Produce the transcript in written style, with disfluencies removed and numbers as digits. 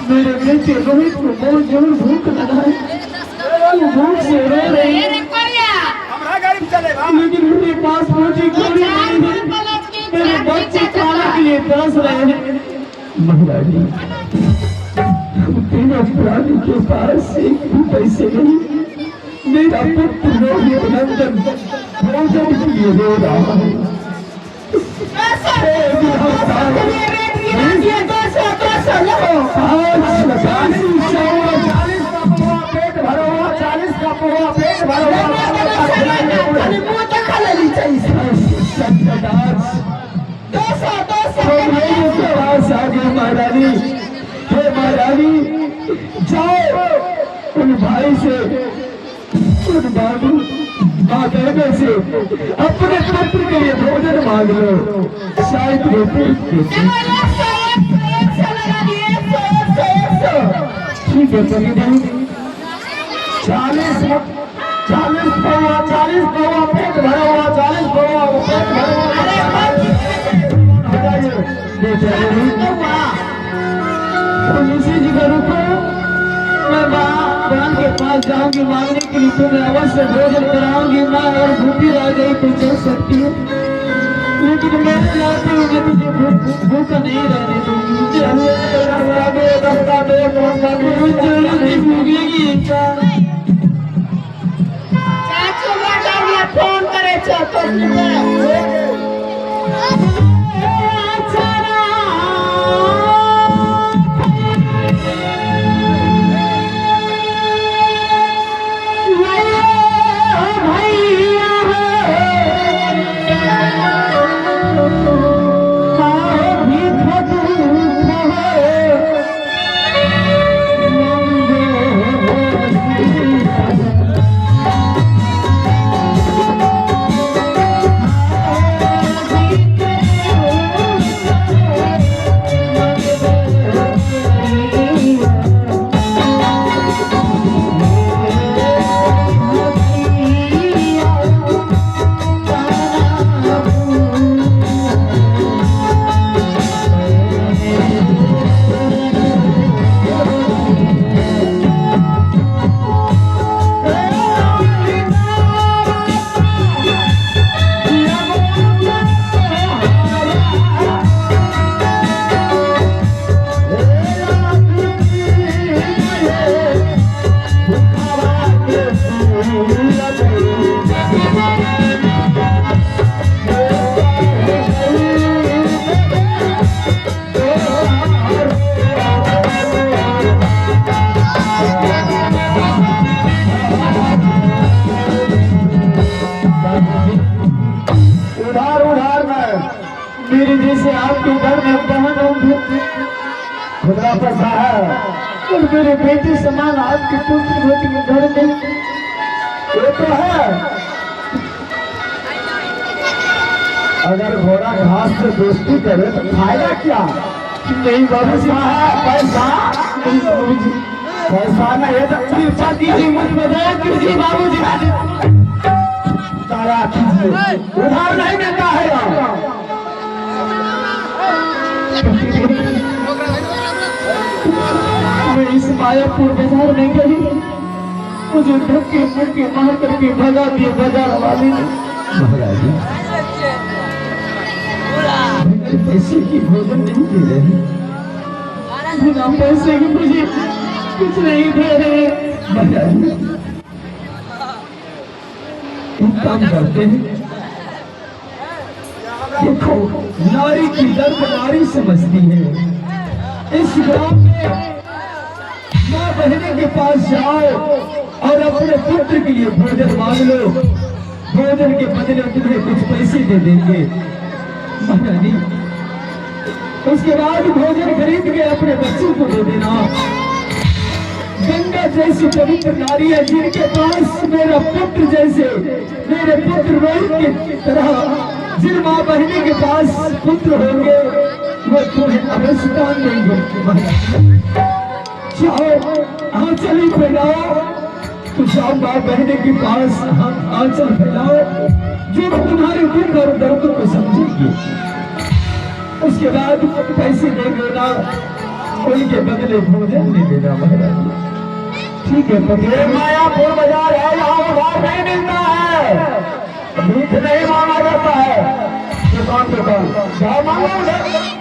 मेरे बेटे रोहित को बहुत जरूर भूख लगा है, भूख से रो रही है, लेकिन मेरे पास रोटी कोई नहीं है। मेरे बच्चे खाने के लिए तरस रहे हैं। महारानी, बिना प्राणी के पास एक भी पैसे नहीं। मेरा पुत्र रोहित नंदन भोजन के लिए रो रहा है। महारानी, जाओ उन भाई से, उन बाबू माता से अपने पुत्र के लिए भोजन मांग लो, शायद वो ठीक है। 40 पौवा पेट भरा हुआ, 40 पौवा पेट भरा हुआ। जी का रुको, मैं बहन के पास जाऊंगी मांगने के लिए, तुम्हें अवश्य भोजन कराऊंगी। माँ और भूखी रह गई तो चल सकती है, लेकिन मेरे लाते हुए तुझे भूखा नहीं रहने दूंगी। फोन करे मेरे जैसे आपके घर में बहन होंगे, खुदा पसा है। और मेरे बेटे समान आपके पुत्र बेटी घर में, ये तो है। अगर घोड़ा घास से दोस्ती करे तो फायदा क्या? नहीं बाबूजी, पैसा नहीं बाबूजी, पैसा नहीं है तो कृपा कीजिए, मुझे बताया कीजिए बाबूजी। तारा कीजिए, उधार नहीं देता है यार। मैं इस मायापुर बाजार में गई, मुझे धक्के मुक्के मार करके भगा दिए बाजार वाले ने। महाराज पैसे की भोजन नहीं दे रहे, बिना पैसे के मुझे कुछ नहीं दे रहे। महाराज एक काम करते हैं, देखो नारी की दर्द नारी समझती है। इस गांव में माँ बहने के पास जाओ और अपने पुत्र के लिए भोजन मांग लो, भोजन के बदले तुम्हें कुछ पैसे दे देंगे। महारानी उसके बाद भोजन खरीद के अपने बच्चों को दे देना। गंगा जैसी पवित्र नारी है जिनके पास मेरा पुत्र जैसे, मेरे पुत्र रोहित की तरह जिन माँ बहनी के पास पुत्र होंगे वो तुम्हें अवश्य दान देंगे। जाओ आंचल फैलाओ, तो जाओ माँ बहने के पास आंचल फैलाओ, जो तुम्हारे दुख और दर्द को समझेंगे। उसके बाद पैसे दे देना, उनके बदले भोजन दे देना। महाराज ठीक है, ये मायापुर बाजार है, यहाँ उधार नहीं मिलता है, भीख नहीं मांगा जाता है। दुकान जाओ मांगो उधर।